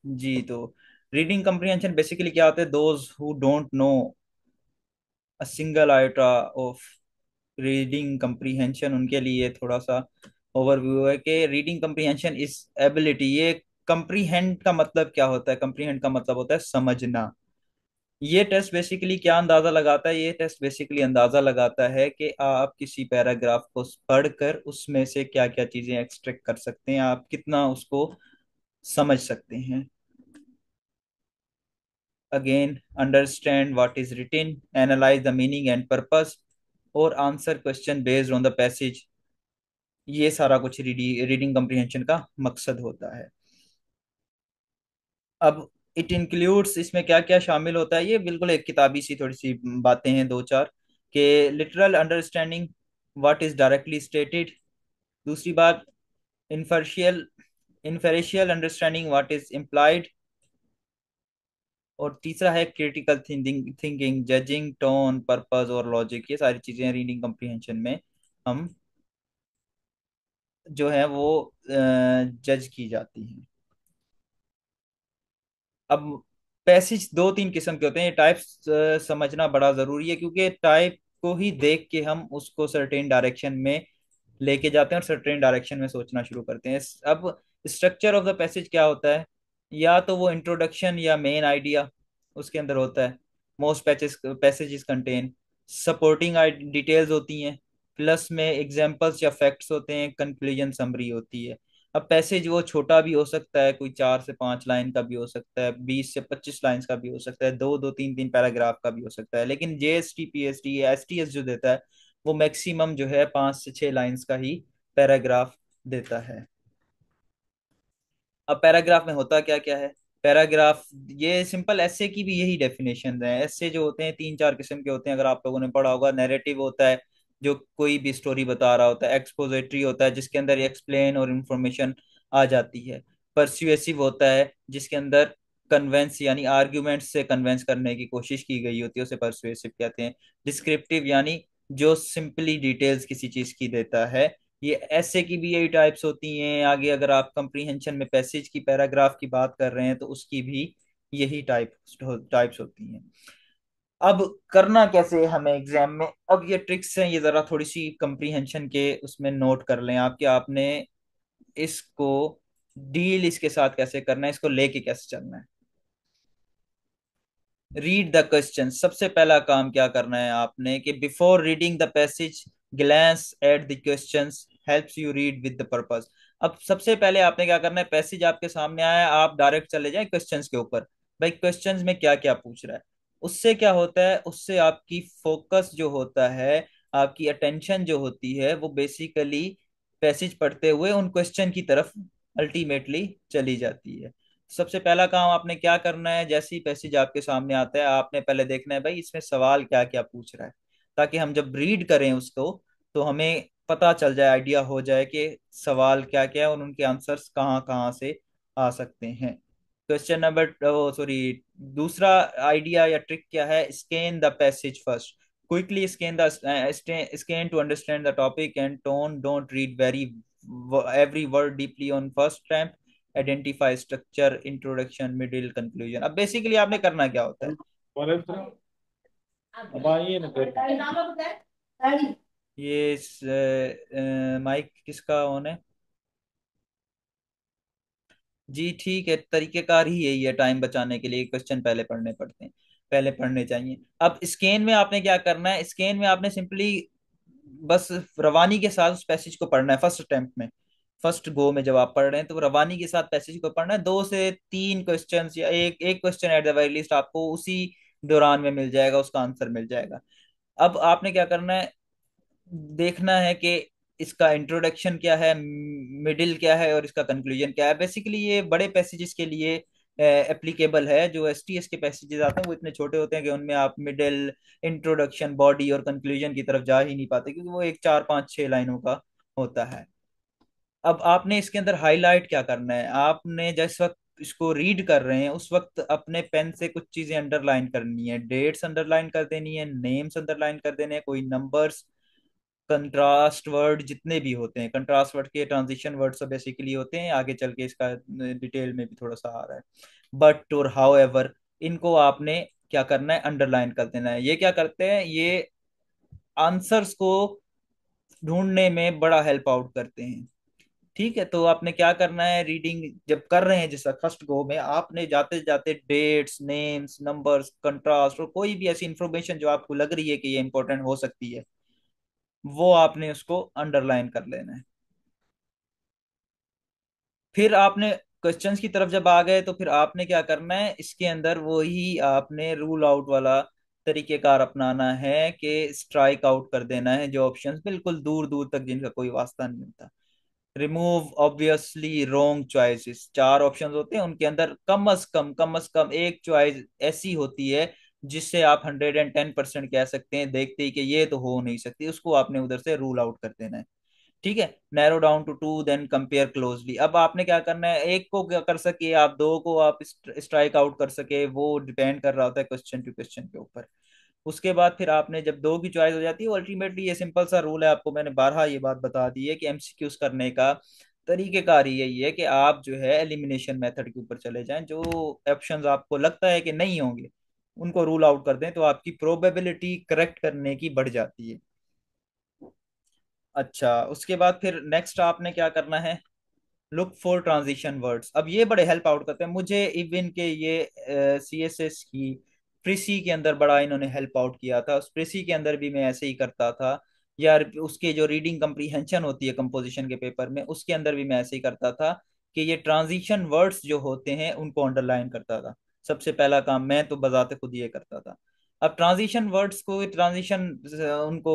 जी, तो reading comprehension basically क्या होता है? Those who don't know a single iota of reading comprehension, उनके लिए थोड़ा सा ओवरव्यू है कि रीडिंग कम्प्रीहेंशन इस एबिलिटी, ये कम्प्रीहेंड का मतलब क्या होता है? कम्प्रीहेंड का मतलब होता है समझना। ये टेस्ट बेसिकली क्या अंदाजा लगाता है? ये टेस्ट बेसिकली अंदाजा लगाता है कि आप किसी पैराग्राफ को पढ़कर उसमें से क्या क्या चीजें एक्सट्रैक्ट कर सकते हैं, आप कितना उसको समझ सकते हैं। Again, understand what is written, analyse the meaning and purpose, और answer question based on the passage. ये सारा कुछ रीडिंग कम्प्रीहेंशन का मकसद होता है। अब इट इंक्लूड्स, इसमें क्या क्या शामिल होता है? ये बिल्कुल एक किताबी सी थोड़ी सी बातें हैं, दो चार, के literal understanding what is directly stated. दूसरी बात, इन्फर्शियल इन्फेरेशियल अंडरस्टैंडिंग व्हाट इज इम्प्लाइड। और तीसरा है critical thinking, judging tone, purpose और लॉजिक। ये सारी चीजें रीडिंग कम्प्रीहेंशन में हम जो है वो जज की जाती हैं। अब पैसेज दो तीन किस्म के होते हैं, ये टाइप्स समझना बड़ा जरूरी है, क्योंकि टाइप को ही देख के हम उसको सर्टेन डायरेक्शन में लेके जाते हैं और सर्टेन डायरेक्शन में सोचना शुरू करते हैं। अब स्ट्रक्चर ऑफ द पैसेज क्या होता है? या तो वो इंट्रोडक्शन या मेन आइडिया उसके अंदर होता है। Most passages contain supporting details होती हैं, प्लस में एग्जांपल्स या फैक्ट्स होते हैं, कंक्लूजन समरी होती है। अब पैसेज वो छोटा भी हो सकता है, कोई 4 से 5 लाइन का भी हो सकता है, 20 से 25 लाइन का भी हो सकता है, दो दो तीन तीन पैराग्राफ का भी हो सकता है, लेकिन जेएसटी पीएसटी एसटीएस जो देता है वो मैक्सिमम जो है 5 से 6 लाइंस का ही पैराग्राफ देता है। अब पैराग्राफ में होता क्या क्या है? पैराग्राफ, ये सिंपल ऐसे की भी यही डेफिनेशन है। ऐसे जो होते हैं 3 4 किस्म के होते हैं, अगर आप लोगों ने पढ़ा होगा। नैरेटिव होता है जो कोई भी स्टोरी बता रहा होता है। एक्सपोजिटरी होता है जिसके अंदर एक्सप्लेन और इंफॉर्मेशन आ जाती है। परस्यूएसिव होता है जिसके अंदर कन्वेंस यानी आर्ग्यूमेंट से कन्वेंस करने की कोशिश की गई होती है, उसे परसुएसिव कहते हैं। डिस्क्रिप्टिव यानी जो सिंपली डिटेल्स किसी चीज की देता है। ये ऐसे की भी यही टाइप्स होती हैं। आगे अगर आप कंप्रीहेंशन में पैसेज की, पैराग्राफ की बात कर रहे हैं तो उसकी भी यही टाइप्स होती हैं। अब करना कैसे है हमें एग्जाम में? अब ये ट्रिक्स हैं, ये जरा थोड़ी सी कंप्रीहेंशन के उसमें नोट कर लें आप, कि आपने इसको डील इसके साथ कैसे करना है, इसको लेके कैसे चलना है। रीड द क्वेश्चन, सबसे पहला काम क्या करना है आपने कि before reading the passage glans at the questions helps you read with the purpose. अब सबसे पहले आपने क्या करना है? पैसेज आपके सामने आया, आप डायरेक्ट चले जाएं क्वेश्चंस के ऊपर। भाई क्वेश्चंस में क्या क्या पूछ रहा है? उससे क्या होता है? उससे आपकी फोकस जो होता है, आपकी अटेंशन जो होती है, वो बेसिकली पैसेज पढ़ते हुए उन क्वेश्चन की तरफ अल्टीमेटली चली जाती है। सबसे पहला काम आपने क्या करना है? जैसे ही पैसेज आपके सामने आता है, आपने पहले देखना है भाई इसमें सवाल क्या क्या पूछ रहा है, ताकि हम जब रीड करें उसको तो हमें पता चल जाए, आइडिया हो जाए कि सवाल क्या क्या है और उनके आंसर्स कहाँ कहाँ से आ सकते हैं। क्वेश्चन नंबर, सॉरी, दूसरा आइडिया या ट्रिक क्या है? Scan the passage first, quickly scan the scan to understand the topic and tone, don't read very every word deeply on first attempt, identify structure, introduction, middle, conclusion. अब basically आपने करना क्या होता है? अब आइए ना फिर। ये माइक किसका ऑन है? जी ठीक है, तरीकेकार ही यही है, टाइम बचाने के लिए क्वेश्चन पहले पढ़ने पड़ते हैं, पहले पढ़ने चाहिए। अब स्कैन में आपने क्या करना है? स्कैन में आपने सिंपली बस रवानी के साथ उस पैसेज को पढ़ना है फर्स्ट अटेम्प्ट में। फर्स्ट गो में जब आप पढ़ रहे हैं तो रवानी के साथ पैसेज को पढ़ना है। 2 से 3 क्वेश्चन या एक एक question at the very list आपको उसी दौरान में मिल जाएगा, उसका आंसर मिल जाएगा। अब आपने क्या करना है? देखना है कि इसका इंट्रोडक्शन क्या है, मिडिल क्या है और इसका कंक्लूजन क्या है। बेसिकली ये बड़े पैसेजेस के लिए एप्लीकेबल है। जो एसटीएस के पैसेजेस आते हैं वो इतने छोटे होते हैं कि उनमें आप मिडिल, इंट्रोडक्शन, बॉडी और कंक्लूजन की तरफ जा ही नहीं पाते, क्योंकि वो एक 4 5 6 लाइनों का होता है। अब आपने इसके अंदर हाईलाइट क्या करना है? आपने जिस वक्त इसको रीड कर रहे हैं उस वक्त अपने पेन से कुछ चीजें अंडरलाइन करनी है, डेट्स अंडरलाइन कर देनी है, नेम्स अंडरलाइन कर देने हैं, कोई नंबर्स कंट्रास्ट वर्ड जितने भी होते हैं, कंट्रास्ट वर्ड के ट्रांजिशन वर्ड सब बेसिकली होते हैं, आगे चल के इसका डिटेल में भी थोड़ा सा आ रहा है। बट और हाउ एवर, इनको आपने क्या करना है, अंडरलाइन कर देना है। ये क्या करते हैं, ये आंसर्स को ढूंढने में बड़ा हेल्प आउट करते हैं। ठीक है, तो आपने क्या करना है, रीडिंग जब कर रहे हैं जैसा फर्स्ट गो में, आपने जाते जाते डेट्स, नेम्स, नंबर्स, कंट्रास्ट और कोई भी ऐसी इंफॉर्मेशन जो आपको लग रही है कि ये इंपॉर्टेंट हो सकती है, वो आपने उसको अंडरलाइन कर लेना है। फिर आपने क्वेश्चंस की तरफ जब आ गए तो फिर आपने क्या करना है, इसके अंदर वही आपने रूल आउट वाला तरीकेकार अपनाना है कि स्ट्राइक आउट कर देना है जो ऑप्शंस बिल्कुल दूर दूर तक जिनका कोई वास्ता नहीं होता। रिमूव ऑब्वियसली रॉन्ग चॉइसेस, चार ऑप्शंस होते हैं, उनके अंदर कम अज कम एक चॉइस ऐसी होती है जिससे आप 110% कह सकते हैं देखते ही कि ये तो हो नहीं सकती, उसको आपने उधर से रूल आउट कर देना है। ठीक है, narrow down to two then compare closely. अब आपने क्या करना है, एक को क्या कर सके आप, दो को आप स्ट्राइक आउट कर सके, वो डिपेंड कर रहा होता है क्वेश्चन टू क्वेश्चन के ऊपर। उसके बाद फिर आपने जब दो की चॉइस हो जाती है, अल्टीमेटली ये सिंपल सा रूल है, आपको मैंने बारहा ये बात बता दी है कि एमसीक्यूज करने का तरीकेकार ही यही है कि आप जो है एलिमिनेशन मेथड के ऊपर चले जाएं, जो ऑप्शंस आपको लगता है कि नहीं होंगे उनको रूल आउट कर दें, तो आपकी प्रोबेबिलिटी करेक्ट करने की बढ़ जाती है। अच्छा, उसके बाद फिर नेक्स्ट आपने क्या करना है, लुक फॉर ट्रांजिशन वर्ड्स। अब ये बड़े हेल्प आउट करते हैं मुझे, इवन के ये सीएसएस की प्रीसी के अंदर बड़ा इन्होंने हेल्प आउट किया था। उस प्रीसी के अंदर भी मैं ऐसे ही करता था यार, उसके जो रीडिंग कंप्रीहेंशन होती है कंपोजिशन के पेपर में, उसके अंदर भी मैं ऐसे ही करता था कि ये ट्रांजिशन वर्ड्स जो होते हैं उनको अंडरलाइन करता था। सबसे पहला काम मैं तो बजाते खुद ये करता था। अब ट्रांजिशन वर्ड्स को, ट्रांजिशन उनको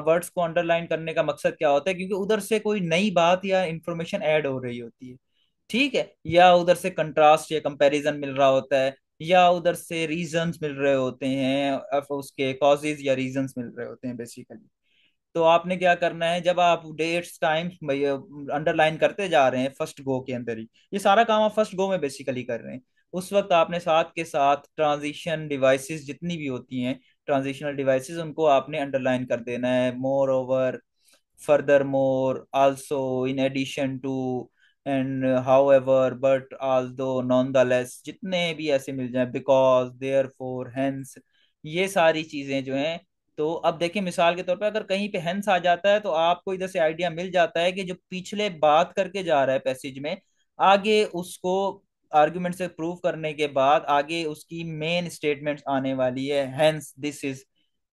वर्ड्स को अंडरलाइन करने का मकसद क्या होता है, क्योंकि उधर से कोई नई बात या इंफॉर्मेशन ऐड हो रही होती है। ठीक है, या उधर से कंट्रास्ट या कंपैरिजन मिल रहा होता है, या उधर से रीजंस मिल रहे होते हैं, उसके कॉजेज या रीजंस मिल रहे होते हैं बेसिकली। तो आपने क्या करना है, जब आप डेट्स टाइम्स अंडरलाइन करते जा रहे हैं फर्स्ट गो के अंदर ही, ये सारा काम आप फर्स्ट गो में बेसिकली कर रहे हैं, उस वक्त आपने साथ के साथ ट्रांजिशन डिवाइसेस जितनी भी होती हैं, ट्रांजिशनल डिवाइसेस, उनको आपने अंडरलाइन कर देना है। More over, furthermore, also, in addition to, and however, but although, nonetheless, जितने भी ऐसे मिल जाए, because, therefore, hence, ये सारी चीजें जो हैं। तो अब देखिए मिसाल के तौर पे अगर कहीं पे हेंस आ जाता है तो आपको इधर से आइडिया मिल जाता है कि जो पिछले बात करके जा रहा है पैसेज में, आगे उसको आर्गुमेंट से प्रूव करने के बाद आगे उसकी मेन स्टेटमेंट्स आने वाली है, hence this is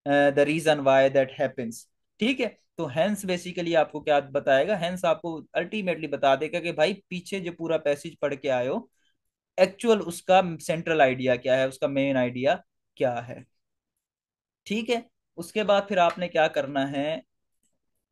the reason why that happens. ठीक है, तो हेंस बेसिकली आपको क्या बताएगा, हेंस आपको अल्टीमेटली बता देगा कि भाई पीछे जो पूरा पैसेज पढ़ के आए हो, एक्चुअल उसका सेंट्रल आइडिया क्या है, उसका मेन आइडिया क्या है। ठीक है, उसके बाद फिर आपने क्या करना है,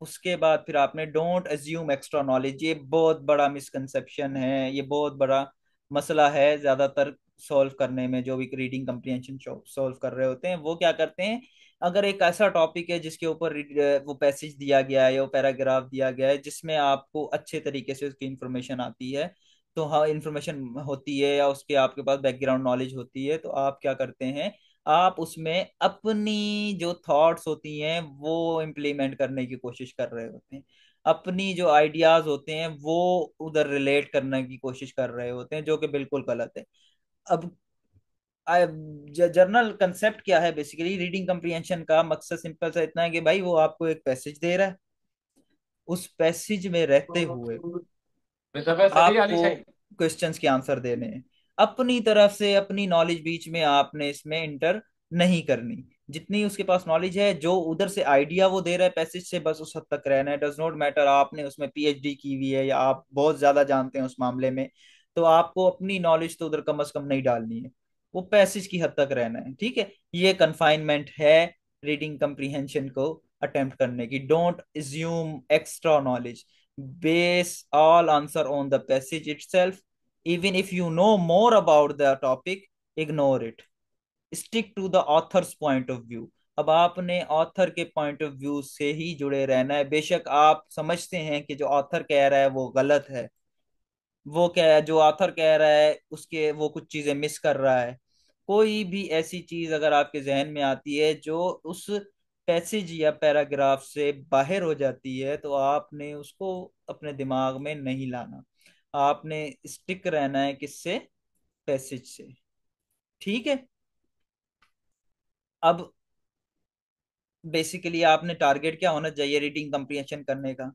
उसके बाद फिर आपने डोंट अज्यूम एक्स्ट्रा नॉलेज। ये बहुत बड़ा मिसकंसेप्शन है, ये बहुत बड़ा मसला है ज्यादातर सॉल्व करने में। जो भी रीडिंग कम्प्रीहेंशन सॉल्व कर रहे होते हैं वो क्या करते हैं, अगर एक ऐसा टॉपिक है जिसके ऊपर वो पैसेज दिया गया है या वो पैराग्राफ दिया गया है जिसमें आपको अच्छे तरीके से उसकी इंफॉर्मेशन आती है, तो हाँ इंफॉर्मेशन होती है या उसके आपके पास बैकग्राउंड नॉलेज होती है, तो आप क्या करते हैं, आप उसमें अपनी जो थॉट्स होती हैं वो इम्प्लीमेंट करने की कोशिश कर रहे होते हैं, अपनी जो आइडियाज होते हैं वो उधर रिलेट करने की कोशिश कर रहे होते हैं, जो कि बिल्कुल गलत है। अब जर्नल कंसेप्ट क्या है, बेसिकली रीडिंग कम्प्रीहेंशन का मकसद सिंपल सा इतना है कि भाई वो आपको एक पैसेज दे रहा है, उस पैसेज में रहते हुए आपको क्वेश्चंस के आंसर देने हैं। अपनी तरफ से अपनी नॉलेज बीच में आपने इसमें इंटर नहीं करनी। जितनी उसके पास नॉलेज है, जो उधर से आइडिया वो दे रहा है पैसेज से, बस उस हद तक रहना है। डज नॉट मैटर आपने उसमें पीएचडी की हुई है या आप बहुत ज्यादा जानते हैं उस मामले में, तो आपको अपनी नॉलेज तो उधर कम से कम नहीं डालनी है, वो पैसेज की हद तक रहना है। ठीक है, ये कन्फाइनमेंट है रीडिंग कम्प्रीहेंशन को अटेम्प्ट करने की। Don't assume extra knowledge, base all answer on the passage itself. Even if you know more about the topic, ignore it. Stick to the author's point of view. अब आपने author के point of view से ही जुड़े रहना है, बेशक आप समझते हैं कि जो ऑथर कह रहा है वो गलत है, वो क्या है जो ऑथर कह रहा है उसके वो कुछ चीजें मिस कर रहा है। कोई भी ऐसी चीज अगर आपके जहन में आती है जो उस पैसेज या पैराग्राफ से बाहर हो जाती है तो आपने उसको अपने दिमाग में नहीं लाना। आपने स्टिक रहना है किससे? पैसेज से। ठीक है। अब बेसिकली आपने टारगेट क्या होना चाहिए रीडिंग कंप्रीहेंशन करने का?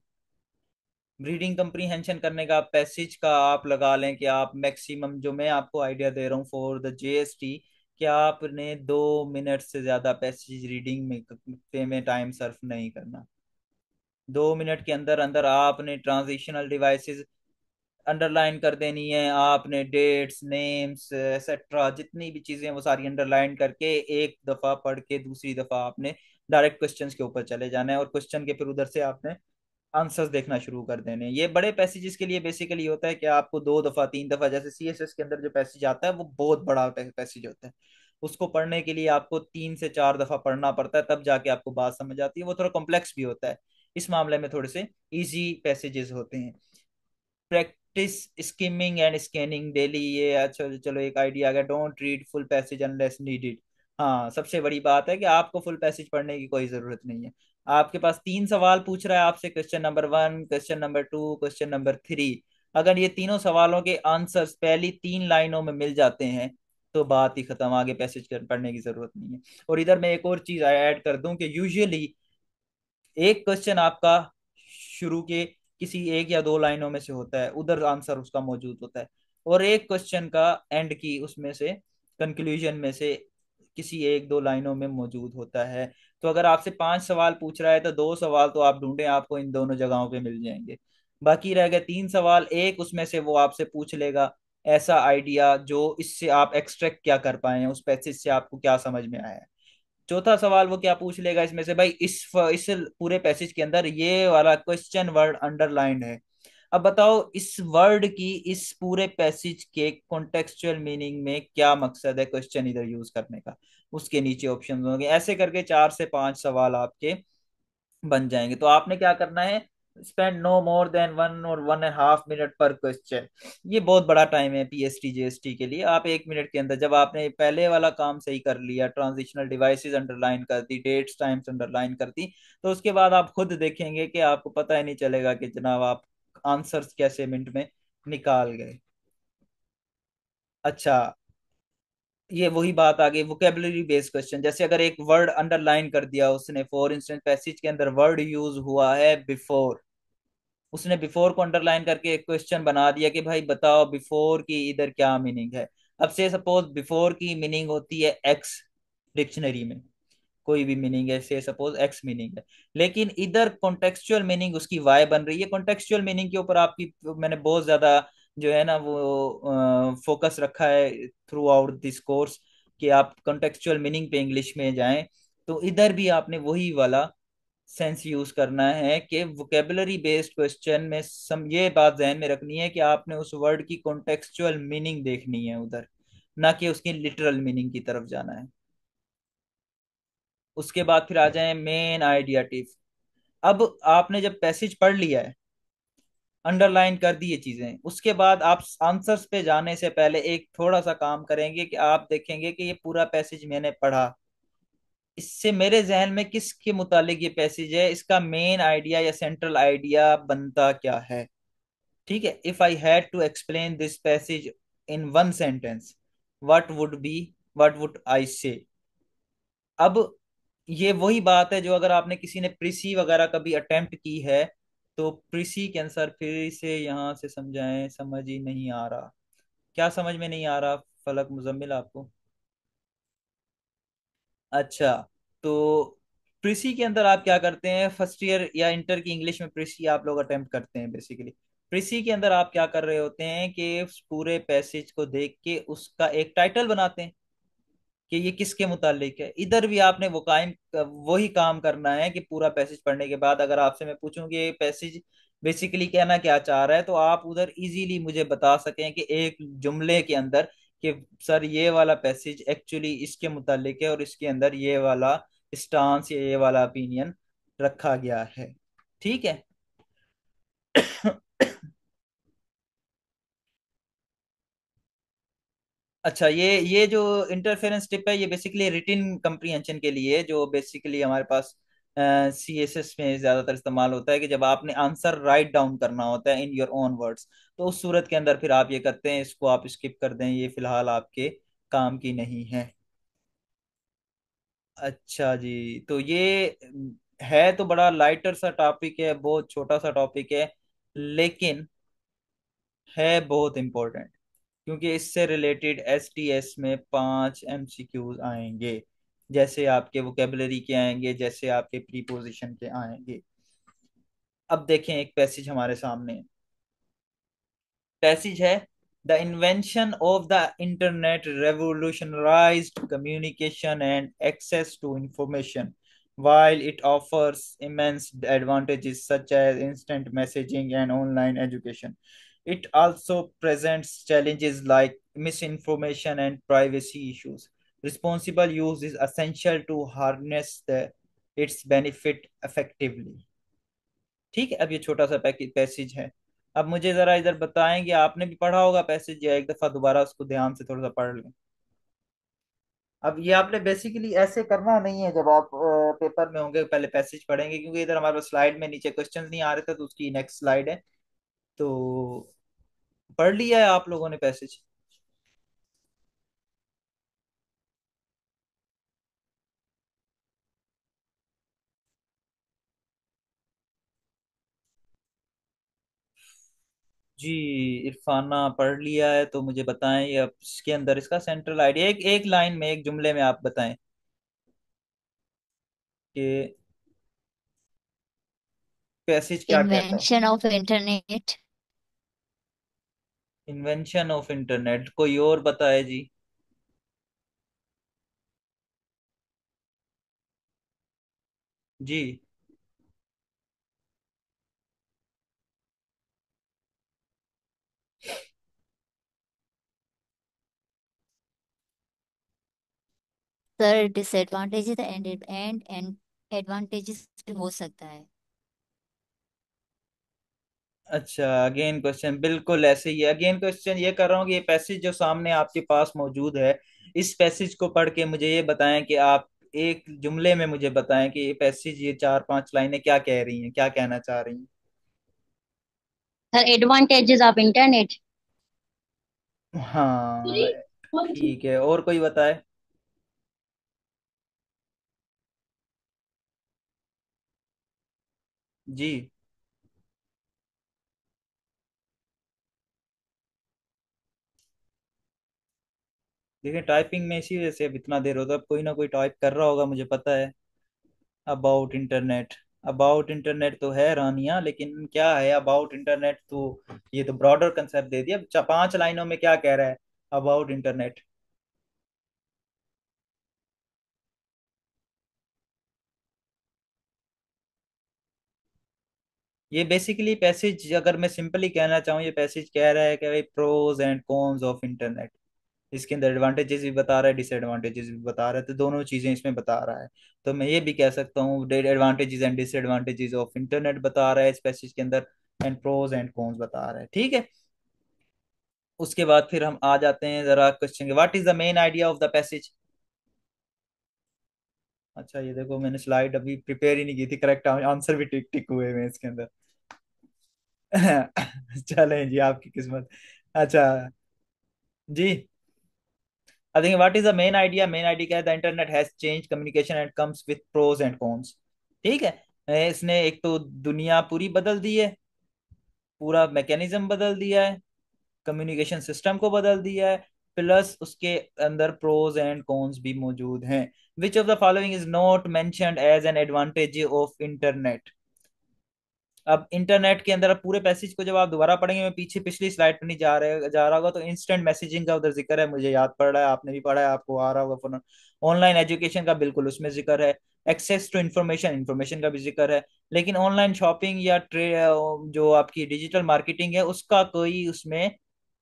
रीडिंग कंप्रीहेंशन करने का पैसेज का आप लगा लें कि आप मैक्सिमम, जो मैं आपको आइडिया दे रहा हूँ फॉर द जीएसटी, कि आपने 2 मिनट से ज्यादा पैसेज रीडिंग में टाइम सर्फ नहीं करना। 2 मिनट के अंदर अंदर आपने ट्रांजिशनल डिवाइसेस अंडरलाइन कर देनी है, आपने डेट्स नेम्स एक्सेट्रा जितनी भी चीजें हैं वो सारी अंडरलाइन करके एक दफा पढ़ के दूसरी दफा आपने डायरेक्ट क्वेश्चंस के ऊपर चले जाना है, और क्वेश्चन के फिर उधर से आपने आंसर्स देखना शुरू कर देने हैं। ये बड़े पैसेजेस के लिए बेसिकली होता है कि आपको 2 दफा 3 दफा, जैसे सीएसएस के अंदर जो पैसेज आता है वो बहुत बड़ा पैसेज होता है, उसको पढ़ने के लिए आपको 3 से 4 दफा पढ़ना पड़ता है, तब जाके आपको बात समझ आती है। वो थोड़ा कॉम्प्लेक्स भी होता है, इस मामले में थोड़े से इजी पैसेजेस होते हैं। Practice skimming and scanning daily, ये अच्छा चलो एक आइडिया आ गया। Don't read full passage unless needed. हाँ, सबसे बड़ी बात है कि आपको फुल पैसेज पढ़ने की कोई जरूरत नहीं है। आपके पास 3 सवाल पूछ रहा है आपसे, question number 1, question number 2, question number 3। अगर ये तीनों सवालों के आंसर्स पहली 3 लाइनों में मिल जाते हैं तो बात ही खत्म, आगे पैसेज पढ़ने की जरूरत नहीं है। और इधर मैं एक और चीज ऐड कर दूं कि यूजुअली एक क्वेश्चन आपका शुरू के किसी 1 या 2 लाइनों में से होता है, उधर आंसर उसका मौजूद होता है, और एक क्वेश्चन का एंड की उसमें से कंक्लूजन में से किसी 1 2 लाइनों में मौजूद होता है। तो अगर आपसे 5 सवाल पूछ रहा है तो 2 सवाल तो आप ढूंढें, आपको इन दोनों जगहों पे मिल जाएंगे। बाकी रह गए 3 सवाल, एक उसमें से वो आपसे पूछ लेगा ऐसा आइडिया जो इससे आप एक्सट्रैक्ट क्या कर पाए हैं, उस पैसेज से आपको क्या समझ में आया है। चौथा सवाल वो क्या पूछ लेगा इसमें से, भाई इस पूरे पैसेज के अंदर ये वाला क्वेश्चन वर्ड अंडरलाइंड है, अब बताओ इस वर्ड की इस पूरे पैसेज के कॉन्टेक्चुअल मीनिंग में क्या मकसद है क्वेश्चन इधर यूज करने का। उसके नीचे ऑप्शन होंगे, ऐसे करके 4 से 5 सवाल आपके बन जाएंगे। तो आपने क्या करना है, स्पेंड नो मोर देन 1 और 1.5 मिनट पर क्वेश्चन। ये बहुत बड़ा टाइम है पीएसटी जीएसटी के लिए। आप 1 मिनट के अंदर जब आपने पहले वाला काम सही कर लिया, ट्रांजिशनल डिवाइसेस अंडरलाइन कर दी, डेट्स टाइम्स अंडरलाइन कर दी, तो उसके बाद आप खुद देखेंगे कि आपको पता ही नहीं चलेगा कि जनाब आप आंसर्स कैसे मिनट में निकाल गए। अच्छा, ये वही बात आ गई वोकेबलरी बेस्ड क्वेश्चन। जैसे अगर एक वर्ड अंडरलाइन कर दिया उसने, फॉर इंस्टेंस पैसेज के अंदर वर्ड यूज हुआ है बिफोर, उसने बिफोर को अंडरलाइन करके एक क्वेश्चन बना दिया कि भाई बताओ बिफोर की इधर क्या मीनिंग है। अब से सपोज बिफोर की मीनिंग होती है एक्स, डिक्शनरी में कोई भी मीनिंग है, से सपोज एक्स मीनिंग है, लेकिन इधर कॉन्टेक्चुअल मीनिंग उसकी वाई बन रही है। कॉन्टेक्चुअल मीनिंग के ऊपर आपकी मैंने बहुत ज्यादा जो है ना वो फोकस रखा है थ्रू आउट दिस कोर्स, कि आप कॉन्टेक्चुअल मीनिंग पे इंग्लिश में जाएं। तो इधर भी आपने वही वाला सेंस यूज करना है कि वोकेबलरी बेस्ड क्वेश्चन में ये बात ध्यान में रखनी है कि आपने उस वर्ड की कॉन्टेक्चुअल मीनिंग देखनी है उधर, ना कि उसकी लिटरल मीनिंग की तरफ जाना है। उसके बाद फिर आ जाए मेन आइडिया टिप। अब आपने जब पैसेज पढ़ लिया है, अंडरलाइन कर दी ये चीजें, उसके बाद आप आंसर्स पे जाने से पहले एक थोड़ा सा काम करेंगे कि आप देखेंगे कि ये पूरा पैसेज मैंने पढ़ा, इससे मेरे जहन में किसके मुतालिक ये पैसेज है, इसका मेन आइडिया या सेंट्रल आइडिया बनता क्या है। ठीक है, if I had to explain this passage in 1 sentence, what would be, what would I say. अब ये वही बात है जो अगर आपने किसी ने प्रीसी वगैरह कभी अटेम्प्ट की है, तो प्रीसी के आंसर फिर से यहाँ से समझाएं, समझ ही नहीं आ रहा। क्या समझ में नहीं आ रहा फलक मुजम्मिल आपको? अच्छा, तो प्रीसी के अंदर आप क्या करते हैं, फर्स्ट ईयर या इंटर की इंग्लिश में प्रीसी आप लोग अटेम्प्ट करते हैं बेसिकली। प्रीसी के अंदर आप क्या कर रहे होते हैं कि उस पूरे पैसेज को देख के उसका एक टाइटल बनाते हैं कि ये किसके मुतालिक है। इधर भी आपने वही काम करना है कि पूरा पैसेज पढ़ने के बाद अगर आपसे मैं पूछूं कि ये पैसेज बेसिकली कहना क्या चाह रहा है, तो आप उधर इजीली मुझे बता सकें कि एक जुमले के अंदर कि सर ये वाला पैसेज एक्चुअली इसके मुतालिक है और इसके अंदर ये वाला स्टांस या ये वाला ओपिनियन रखा गया है। ठीक है। अच्छा, ये जो इंटरफेरेंस टिप है, ये बेसिकली रिटिन कंप्रीहेंशन के लिए है, जो बेसिकली हमारे पास CSS में ज्यादातर इस्तेमाल होता है, कि जब आपने आंसर राइट डाउन करना होता है इन योर ओन वर्ड्स, तो उस सूरत के अंदर फिर आप ये करते हैं, इसको आप स्किप कर दें, ये फिलहाल आपके काम की नहीं है। अच्छा जी, तो ये है तो बड़ा लाइटर सा टॉपिक है, बहुत छोटा सा टॉपिक है, लेकिन है बहुत इंपॉर्टेंट, क्योंकि इससे रिलेटेड STS में 5 MCQs आएंगे। जैसे आपके वोकेबलरी के आएंगे, जैसे आपके प्रीपोजिशन के आएंगे। अब देखें, एक पैसेज हमारे सामने है। पैसेज है: the invention of the internet revolutionized communication and access to information. While it offers immense advantages such as instant messaging and online education, it also presents challenges like misinformation and privacy issues. Responsible use is essential to harness its benefit effectively. ठीक है, अब ये छोटा सा passage है। अब मुझे जरा इधर बताएंगे, आपने भी पढ़ा होगा पैसेज, या एक दफा दोबारा उसको ध्यान से थोड़ा सा पढ़ लें। अब ये आपने बेसिकली ऐसे करना नहीं है, जब आप पेपर में होंगे पहले पैसेज पढ़ेंगे, क्योंकि इधर हमारे पास स्लाइड में नीचे क्वेश्चंस नहीं आ रहे थे, तो उसकी नेक्स्ट स्लाइड है। तो पढ़ लिया है आप लोगों ने पैसेज? जी, इरफाना पढ़ लिया है, तो मुझे बताएं ये, अब इसके अंदर इसका सेंट्रल आइडिया एक एक लाइन में, एक जुमले में आप बताएं कि पैसेज क्या कहता है। Invention of internet. Invention of internet, कोई और बताए जी। जी। सर डिसएडवांटेजेस एंड एडवांटेजेस भी हो सकता है। अच्छा, अगेन क्वेश्चन बिल्कुल ऐसे ही है। अगेन क्वेश्चन ये कर रहा हूँ कि ये पैसेज जो सामने आपके पास मौजूद है, इस पैसेज को पढ़ के मुझे ये बताएं कि आप एक जुमले में मुझे बताएं कि ये पैसेज, ये 4-5 लाइनें क्या कह रही हैं, क्या कहना चाह रही हैं। Sir advantages of internet. हाँ, ठीक है, और कोई बताए। जी। देखिए, टाइपिंग में इसी वजह से अब इतना देर होता है, अब कोई ना कोई टाइप कर रहा होगा, मुझे पता है। अबाउट इंटरनेट, अबाउट इंटरनेट तो है रानिया, लेकिन क्या है अबाउट इंटरनेट, तो ये तो ब्रॉडर कंसेप्ट दे दिया। 5 लाइनों में क्या कह रहा है अबाउट इंटरनेट? ये बेसिकली पैसेज, अगर मैं सिंपली कहना चाहूँ, ये पैसेज कह रहा है कि भाई, pros and cons of internet. इसके अंदर एडवांटेजेस भी बता रहा है, डिसएडवांटेजेस भी बता रहा है, तो दोनों चीजें इसमें बता रहा है। तो मैं ये भी कह सकता हूँ, advantages and disadvantages of internet बता रहा है इस पैसेज के अंदर, एंड प्रोज एंड कॉन्स बता रहा है। ठीक है। उसके बाद फिर हम आ जाते हैं जरा क्वेश्चन के, what is the main idea of the passage. अच्छा, ये देखो, मैंने स्लाइड अभी प्रिपेयर ही नहीं की थी, करेक्ट आंसर भी टिक टिक हुए हैं इसके अंदर। चलें जी, आपकी किस्मत। अच्छा जी, I think what is the main idea, main idea क्या है, the internet has change communication and comes with pros and cons. ठीक है। इसने एक तो दुनिया पूरी बदल दी है, पूरा मैकेनिज्म बदल दिया है, कम्युनिकेशन सिस्टम को बदल दिया है, प्लस उसके अंदर प्रोज एंड कॉन्स भी मौजूद हैं। Which of the following is not mentioned as an advantage of internet. अब इंटरनेट के अंदर, अब पूरे पैसेज को जब आप दोबारा पढ़ेंगे, मैं पीछे पिछली स्लाइड पर नहीं जा रहा होगा, तो इंस्टेंट मैसेजिंग का उधर जिक्र है, मुझे याद पड़ रहा है, आपने भी पढ़ा है, आपको आ रहा होगा। ऑनलाइन एजुकेशन का बिल्कुल उसमें जिक्र है। एक्सेस टू इन्फॉर्मेशन, इन्फॉर्मेशन का भी जिक्र है। लेकिन ऑनलाइन शॉपिंग या जो आपकी डिजिटल मार्केटिंग है, उसका कोई उसमें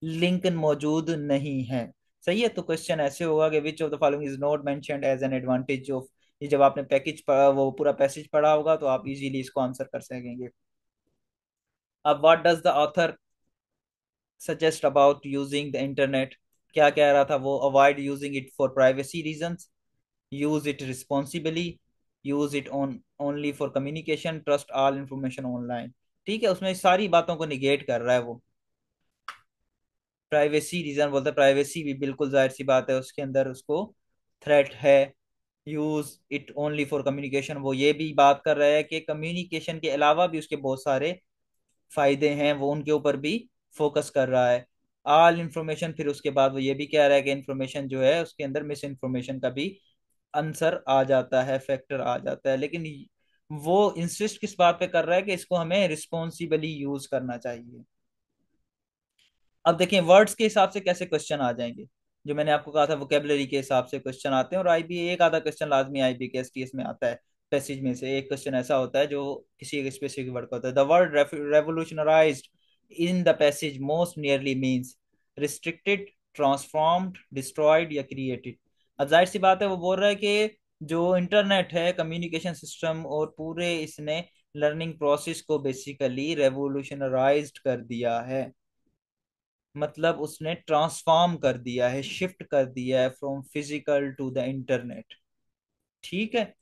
लिंक मौजूद नहीं है। सही है, तो क्वेश्चन ऐसे होगा कि which of the following is not mentioned as an advantage of. ये जब आपने पैकेज पढ़ा, वो पूरा पैसेज पढ़ा होगा, तो आप इजीली इसको आंसर कर सकेंगे। अब what does the author suggest about using the internet. क्या कह रहा था वो? Avoid using it for privacy reasons, use it responsibly, use it on only for communication, trust all information online. ठीक है, उसमें सारी बातों को निगेट कर रहा है वो। प्राइवेसी रीजन बोलता है, प्राइवेसी भी बिल्कुल जाहिर सी बात है उसके अंदर उसको थ्रेट है। Use it only for communication, वो ये भी बात कर रहा है कि कम्युनिकेशन के अलावा भी उसके बहुत सारे फायदे हैं, वो उनके ऊपर भी फोकस कर रहा है। ऑल इंफॉर्मेशन, फिर उसके बाद वो ये भी कह रहा है कि इंफॉर्मेशन जो है उसके अंदर मिस इन्फॉर्मेशन का भी आंसर आ जाता है, फैक्टर आ जाता है। लेकिन वो इंसिस्ट किस बात पे कर रहा है कि इसको हमें रिस्पॉन्सिबली यूज करना चाहिए। अब देखें वर्ड्स के हिसाब से कैसे क्वेश्चन आ जाएंगे। जो मैंने आपको कहा था वोकेबलरी के हिसाब से क्वेश्चन आते हैं, और आईबी एक आधा क्वेश्चन लाजमी आईबी के एसटीएस में आता है। पैसेज में से एक क्वेश्चन ऐसा होता है जो किसी एक स्पेसिफिक वर्ड का होता है। The word revolutionised in the passage most nearly means restricted, transformed, destroyed या क्रिएटेड। अब जाहिर सी बात है वो बोल रहा है कि जो इंटरनेट है, कम्युनिकेशन सिस्टम और पूरे इसने लर्निंग प्रोसेस को बेसिकली रेवोल्यूशनराइज्ड कर दिया है। मतलब उसने ट्रांसफॉर्म कर दिया है, शिफ्ट कर दिया है from physical to the internet. ठीक है।